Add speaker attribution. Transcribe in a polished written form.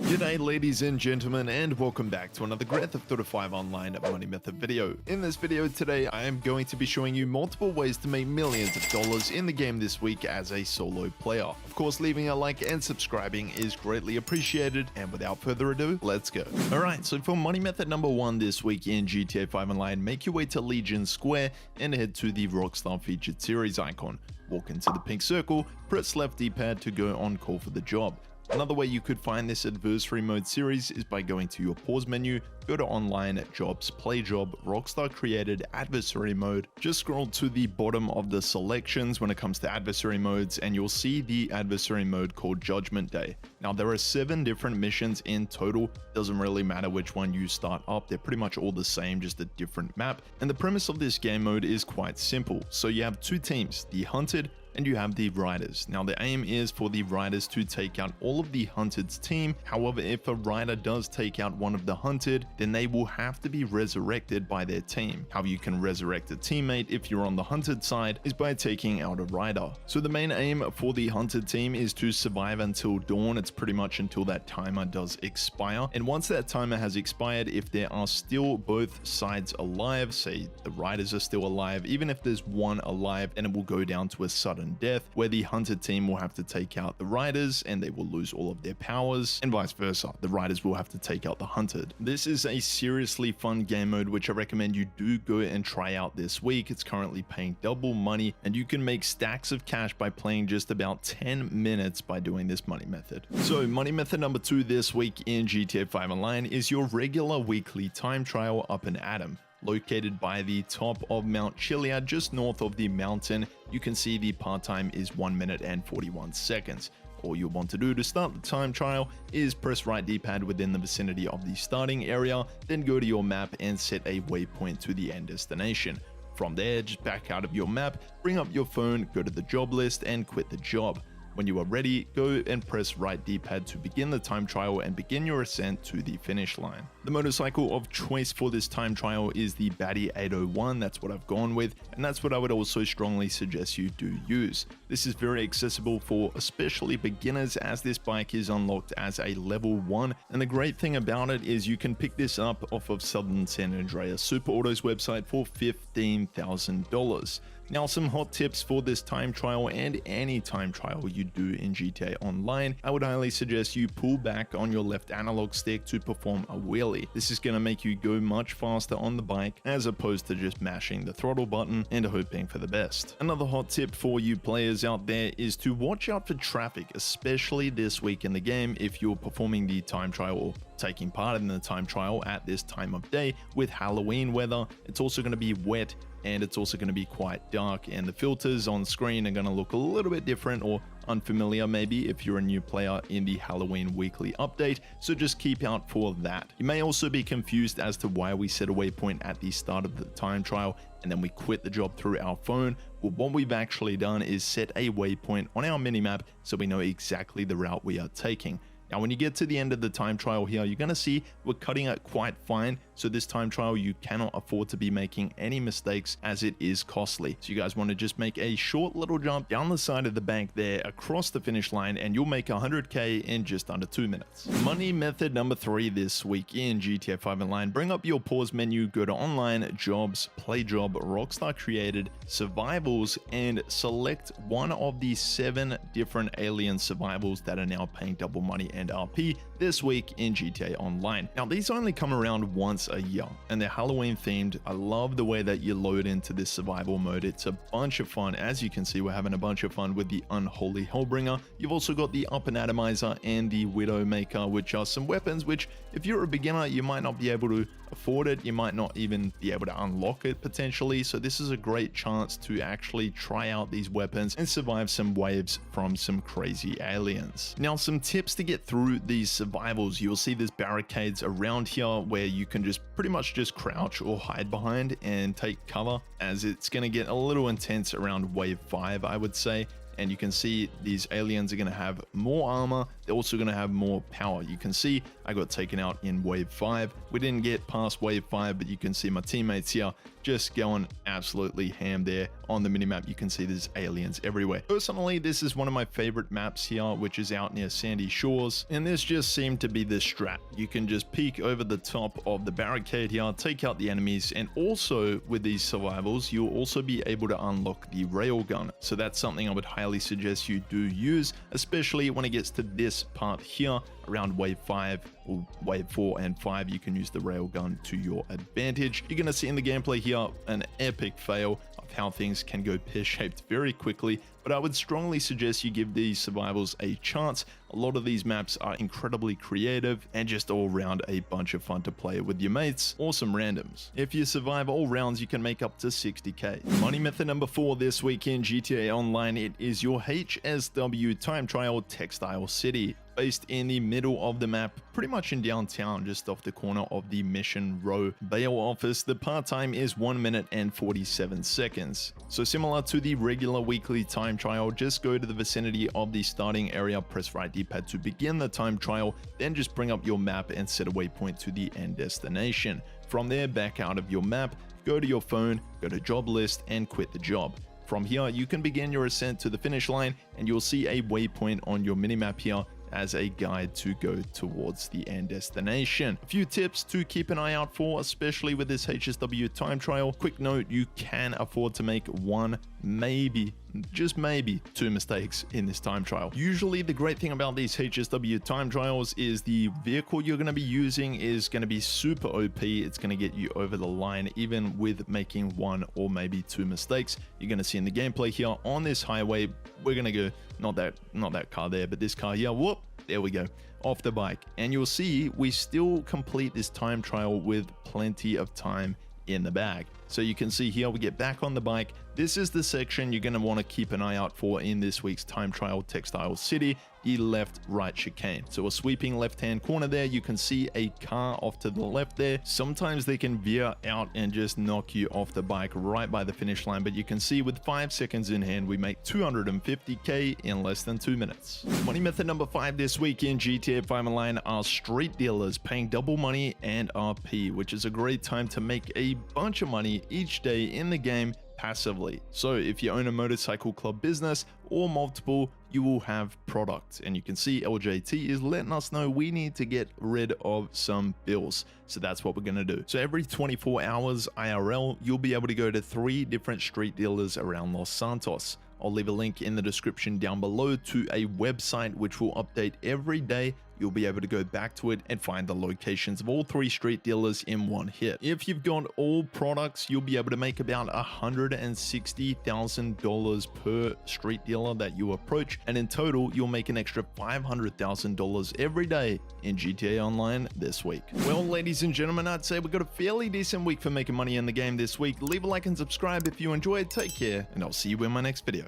Speaker 1: G'day ladies and gentlemen, and welcome back to another Grand Theft Auto 5 Online Money Method video. In this video today, I am going to be showing you multiple ways to make millions of dollars in the game this week as a solo player. Of course, leaving a like and subscribing is greatly appreciated, and without further ado, let's go. Alright, so for money method number 1 this week in GTA 5 Online, make your way to Legion Square and head to the Rockstar featured series icon. Walk into the pink circle, press left D-pad to go on call for the job. Another way you could find this adversary mode series is by going to your pause menu, go to online, jobs, play job, Rockstar created adversary mode. Just scroll to the bottom of the selections when it comes to adversary modes and you'll see the adversary mode called Judgment Day. Now there are 7 different missions in total, doesn't really matter which one you start up, they're pretty much all the same, just a different map. And the premise of this game mode is quite simple. So you have 2 teams, the Hunted and you have the Riders. Now the aim is for the Riders to take out all of the Hunted's team. However, if a Rider does take out one of the Hunted, then they will have to be resurrected by their team. How you can resurrect a teammate if you're on the Hunted side is by taking out a Rider. So the main aim for the Hunted team is to survive until dawn. It's pretty much until that timer does expire. And once that timer has expired, if there are still both sides alive, say the Riders are still alive, even if there's one alive, then it will go down to a sudden death where the Hunted team will have to take out the Riders and they will lose all of their powers, and vice versa, the Riders will have to take out the Hunted. This is a seriously fun game mode which I recommend you do go and try out this week. It's currently paying double money and you can make stacks of cash by playing just about 10 minutes by doing this money method. So money method number 2 this week in GTA 5 Online is your regular weekly time trial up in Adam. Located by the top of Mount Chiliad, just north of the mountain, you can see the part time is 1 minute and 41 seconds. All you'll want to do to start the time trial is press right D-pad within the vicinity of the starting area, then go to your map and set a waypoint to the end destination. From there, just back out of your map, bring up your phone, go to the job list and quit the job. When you are ready, go and press right D-pad to begin the time trial and begin your ascent to the finish line. The motorcycle of choice for this time trial is the Batty 801, that's what I've gone with, and that's what I would also strongly suggest you do use. This is very accessible for especially beginners as this bike is unlocked as a level 1, and the great thing about it is you can pick this up off of Southern San Andreas Super Auto's website for $15,000. Now some hot tips for this time trial and any time trial you do in GTA Online. I would highly suggest you pull back on your left analog stick to perform a wheelie. This is going to make you go much faster on the bike as opposed to just mashing the throttle button and hoping for the best. Another hot tip for you players out there is to watch out for traffic, especially this week in the game if you're performing the time trial or taking part in the time trial at this time of day. With Halloween weather, it's also going to be wet and it's also going to be quite dark, and the filters on screen are going to look a little bit different or unfamiliar maybe if you're a new player in the Halloween weekly update, so just keep out for that. You may also be confused as to why we set a waypoint at the start of the time trial and then we quit the job through our phone. Well, what we've actually done is set a waypoint on our minimap so we know exactly the route we are taking. Now, when you get to the end of the time trial here, you're going to see we're cutting it quite fine. So this time trial, you cannot afford to be making any mistakes as it is costly. So you guys want to just make a short little jump down the side of the bank there across the finish line and you'll make 100K in just under 2 minutes. Money method number 3 this week in GTA 5 Online. Bring up your pause menu, go to online, jobs, play job, Rockstar created, survivals, and select one of the 7 different alien survivals that are now paying double money and RP this week in GTA Online. Now these only come around once a year and they're Halloween themed. I love the way that you load into this survival mode. It's a bunch of fun. As you can see, we're having a bunch of fun with the Unholy Hellbringer. You've also got the Up and Atomizer and the Widowmaker, which are some weapons which if you're a beginner you might not be able to afford it, you might not even be able to unlock it potentially. So this is a great chance to actually try out these weapons and survive some waves from some crazy aliens. Now some tips to get through these survivals. You'll see there's barricades around here where you can just pretty much just crouch or hide behind and take cover, as it's going to get a little intense around wave 5, I would say. and you can see these aliens are going to have more armor. They're also going to have more power. You can see I got taken out in wave 5. We didn't get past wave 5, but you can see my teammates here just going absolutely ham there on the minimap. You can see there's aliens everywhere. Personally, this is one of my favorite maps here, which is out near Sandy Shores, and this just seemed to be the strat. You can just peek over the top of the barricade here, take out the enemies, and also with these survivals, you'll also be able to unlock the railgun. So that's something I would highly suggest you do use, especially when it gets to this part here around wave 5 or wave 4 and 5. You can use the railgun to your advantage. You're going to see in the gameplay here an epic fail of how things can go pear-shaped very quickly, but I would strongly suggest you give these survivals a chance. A lot of these maps are incredibly creative and just all around a bunch of fun to play with your mates or some randoms. If you survive all rounds, you can make up to 60k. Money method number 4 this week in GTA Online, it is your HSW time trial Textile City. Based in the middle of the map, pretty much in downtown, just off the corner of the Mission Row bail office. The part time is 1 minute and 47 seconds. So similar to the regular weekly time trial, just go to the vicinity of the starting area, press right D-pad to begin the time trial, then just bring up your map and set a waypoint to the end destination. From there, back out of your map, go to your phone, go to job list, and quit the job. From here, you can begin your ascent to the finish line, and you'll see a waypoint on your minimap here as a guide to go towards the end destination. A few tips to keep an eye out for, especially with this HSW time trial. Quick note, you can afford to make one, maybe, just maybe 2 mistakes in this time trial. Usually the great thing about these HSW time trials is the vehicle you're going to be using is going to be super OP. It's going to get you over the line even with making 1 or maybe 2 mistakes. You're going to see in the gameplay here on this highway, we're going to go not that car there, but this car here, whoop, there we go, off the bike. And you'll see we still complete this time trial with plenty of time in the bag. So you can see here we get back on the bike. This is the section you're going to want to keep an eye out for in this week's time trial Textile City, the left-right chicane. So a sweeping left-hand corner there, you can see a car off to the left there. Sometimes they can veer out and just knock you off the bike right by the finish line, but you can see with 5 seconds in hand, we make 250k in less than 2 minutes. Money method number 5 this week in GTA 5 Online are street dealers paying double money and RP, which is a great time to make a bunch of money each day in the game passively. So if you own a motorcycle club business or multiple, you will have products, and you can see LJT is letting us know we need to get rid of some bills. So that's what we're going to do. So every 24 hours IRL, you'll be able to go to 3 different street dealers around Los Santos. I'll leave a link in the description down below to a website which will update every day. You'll be able to go back to it and find the locations of all 3 street dealers in one hit. If you've got all products, you'll be able to make about $160,000 per street dealer that you approach, and in total you'll make an extra $500,000 every day in GTA Online this week. Well, ladies and gentlemen, I'd say we've got a fairly decent week for making money in the game this week. Leave a like and subscribe if you enjoyed. Take care, and I'll see you in my next video.